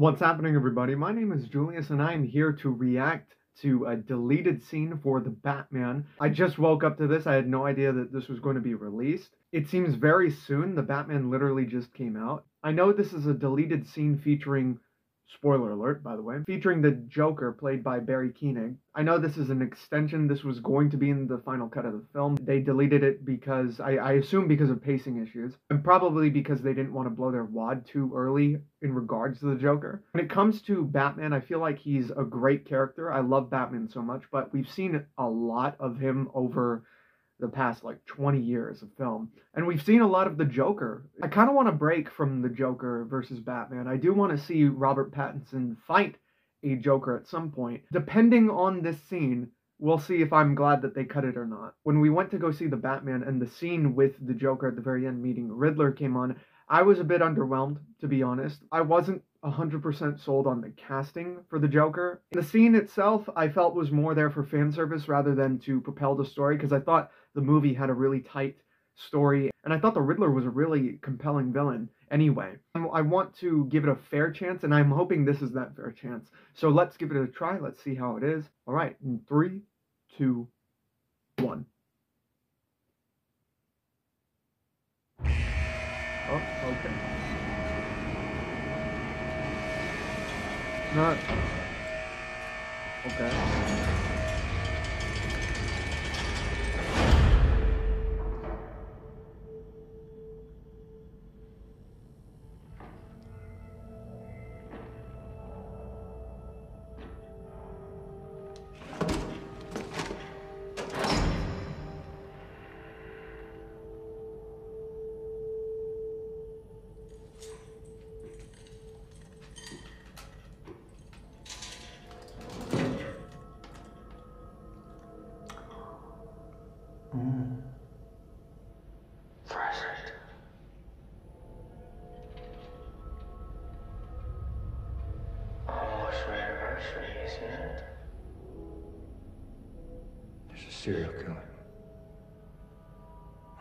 What's happening, everybody? My name is Julius, and I'm here to react to a deleted scene for The Batman. I just woke up to this. I had no idea that this was going to be released. It seems very soon. The Batman literally just came out. I know this is a deleted scene featuring, spoiler alert, by the way, featuring the Joker played by Barry Keoghan. I know this is an extension. This was going to be in the final cut of the film. They deleted it because, I assume because of pacing issues, and probably because they didn't want to blow their wad too early in regards to the Joker. When it comes to Batman, I feel like he's a great character. I love Batman so much, but we've seen a lot of him over the past 20 years of film. And we've seen a lot of the Joker. I kind of want to break from the Joker versus Batman. I do want to see Robert Pattinson fight a Joker at some point. Depending on this scene, we'll see if I'm glad that they cut it or not. When we went to go see the Batman and the scene with the Joker at the very end meeting Riddler came on, I was a bit underwhelmed, to be honest. I wasn't 100% sold on the casting for the Joker. The scene itself, I felt was more there for fan service rather than to propel the story, because I thought the movie had a really tight story, and I thought the Riddler was a really compelling villain anyway. I want to give it a fair chance, and I'm hoping this is that fair chance. So let's give it a try. Let's see how it is. All right, in 3, 2, 1. Oh, okay. Not okay. Present. Almost my anniversary, isn't it? There's a serial killer.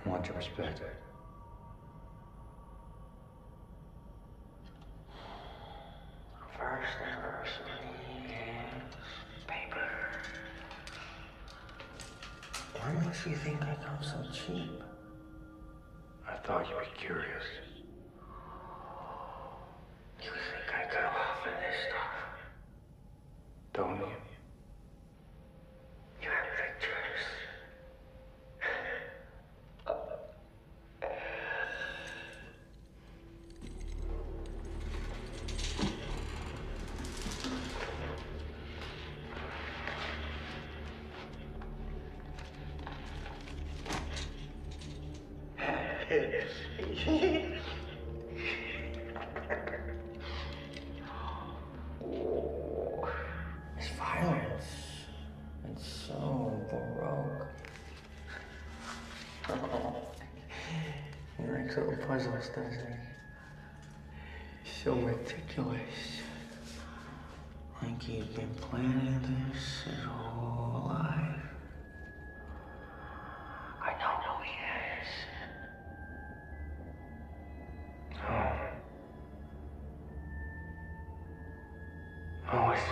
I want to respect it. First anniversary is paper. Why makes you think I come so cheap? I thought you'd be curious. You think I could offer this stuff? Don't you? You have pictures. It's violence. It's so baroque. He likes little puzzles, doesn't he? So meticulous. Like he's been planning this his whole life. I know who he is. Oh, is it?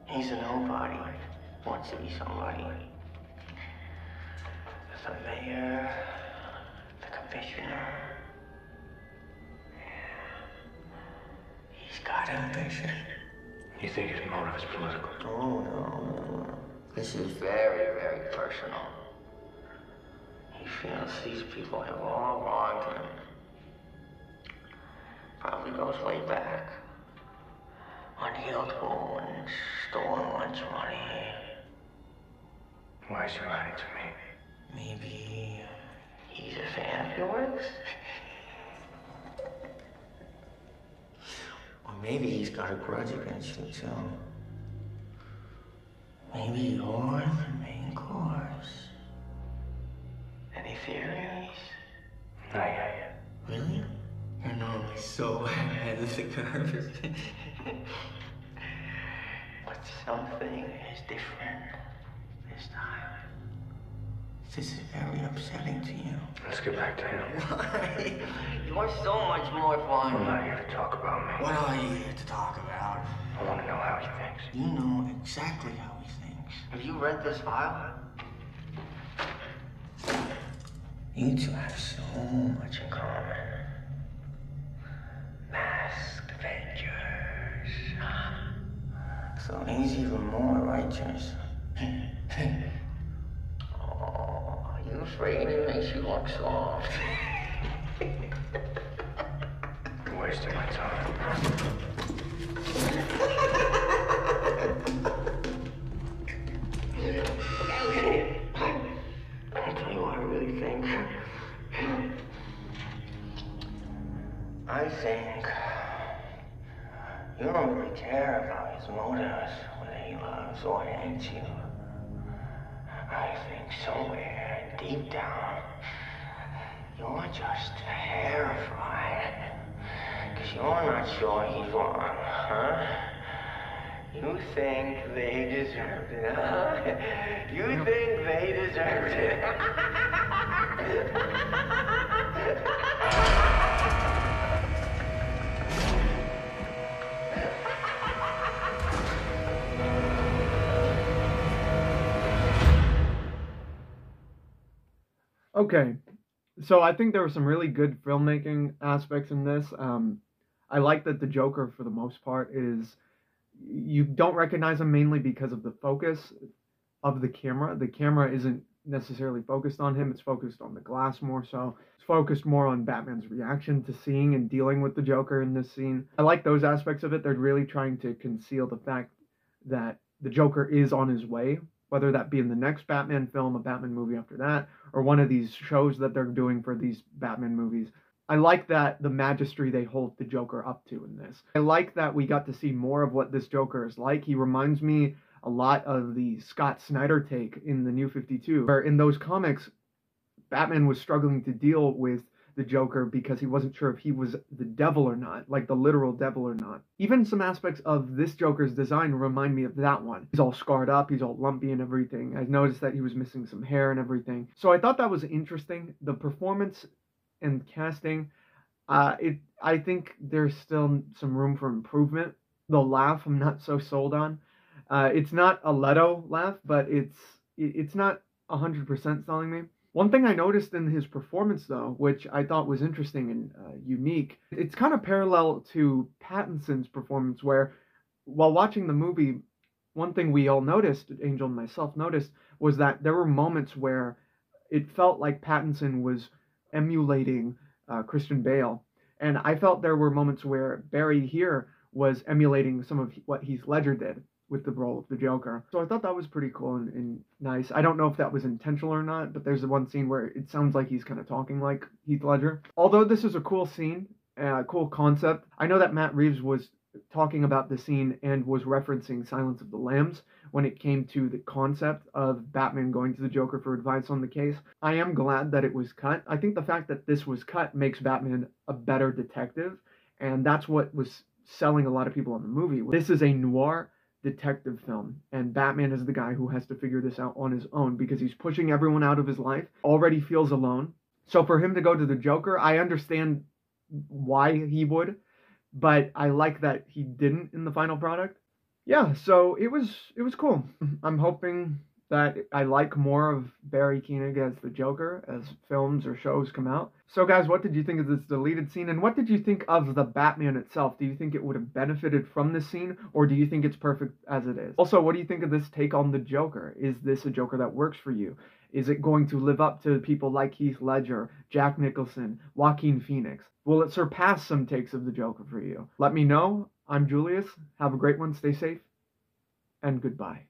He's a nobody. Wants to be somebody. The mayor, the commissioner. He's got ambition. You think his motive is political? Oh, no. This is very, very personal. He feels these people have all wronged him. Probably goes way back. Unhealed wounds, stolen lunch money. Why is he lying to me? Maybe he's a fan of yours? Or maybe he's got a grudge against you too. Maybe you're the main course. Any theories? Not yet. Really? You're normally so ahead of the curve. But something is different this time. It's this is very upsetting to you. Let's get back to him. Why? You're so much more fun. I'm not here to talk about me. What are you here to talk about? I want to know how he thinks. You know exactly how he thinks. Have you read this file? You two have so much in common. Masked Avengers. So he's even more righteous. Oh, are you afraid it makes you look soft? You're wasting my time. I'll tell you what I really think. I think you don't really care about his motives, whether he loves or hates you. I think somewhere deep down, you're just terrified. Because you're not sure he's wrong, huh? You think they deserved it, huh? You think they deserved it. Okay, so I think there were some really good filmmaking aspects in this. I like that the Joker, for the most part, is you don't recognize him mainly because of the focus of the camera. The camera isn't necessarily focused on him; it's focused on the glass more so. It's focused more on Batman's reaction to seeing and dealing with the Joker in this scene. I like those aspects of it. They're really trying to conceal the fact that the Joker is on his way, whether that be in the next Batman film, a Batman movie after that, or one of these shows that they're doing for these Batman movies. I like that the majesty they hold the Joker up to in this. I like that we got to see more of what this Joker is like. He reminds me a lot of the Scott Snyder take in the New 52, where in those comics, Batman was struggling to deal with the Joker because he wasn't sure if he was the devil or not, like the literal devil or not. Even some aspects of this Joker's design remind me of that one. He's all scarred up, he's all lumpy and everything. I noticed that he was missing some hair and everything. So I thought that was interesting. The performance and casting, I think there's still some room for improvement. The laugh, I'm not so sold on. It's not a Leto laugh, but it's not 100% selling me. One thing I noticed in his performance, though, which I thought was interesting and unique, it's kind of parallel to Pattinson's performance, where while watching the movie, one thing we all noticed, Angel and myself noticed, was that there were moments where it felt like Pattinson was emulating Christian Bale. And I felt there were moments where Barry here was emulating some of what Heath Ledger did with the role of the Joker. So I thought that was pretty cool and nice. I don't know if that was intentional or not, but there's the one scene where it sounds like he's kind of talking like Heath Ledger. Although this is a cool scene, cool concept, I know that Matt Reeves was talking about the scene and was referencing Silence of the Lambs when it came to the concept of Batman going to the Joker for advice on the case. I am glad that it was cut. I think the fact that this was cut makes Batman a better detective, and that's what was selling a lot of people on the movie. This is a noir detective film, and Batman is the guy who has to figure this out on his own because he's pushing everyone out of his life, already feels alone. So for him to go to the Joker, I understand why he would, but I like that he didn't in the final product. Yeah, so it was cool. I'm hoping that I like more of Barry Keoghan as the Joker as films or shows come out. So guys, what did you think of this deleted scene, and what did you think of the Batman itself? Do you think it would have benefited from this scene, or do you think it's perfect as it is? Also, what do you think of this take on the Joker? Is this a Joker that works for you? Is it going to live up to people like Heath Ledger, Jack Nicholson, Joaquin Phoenix? Will it surpass some takes of the Joker for you? Let me know. I'm Julius. Have a great one. Stay safe. And goodbye.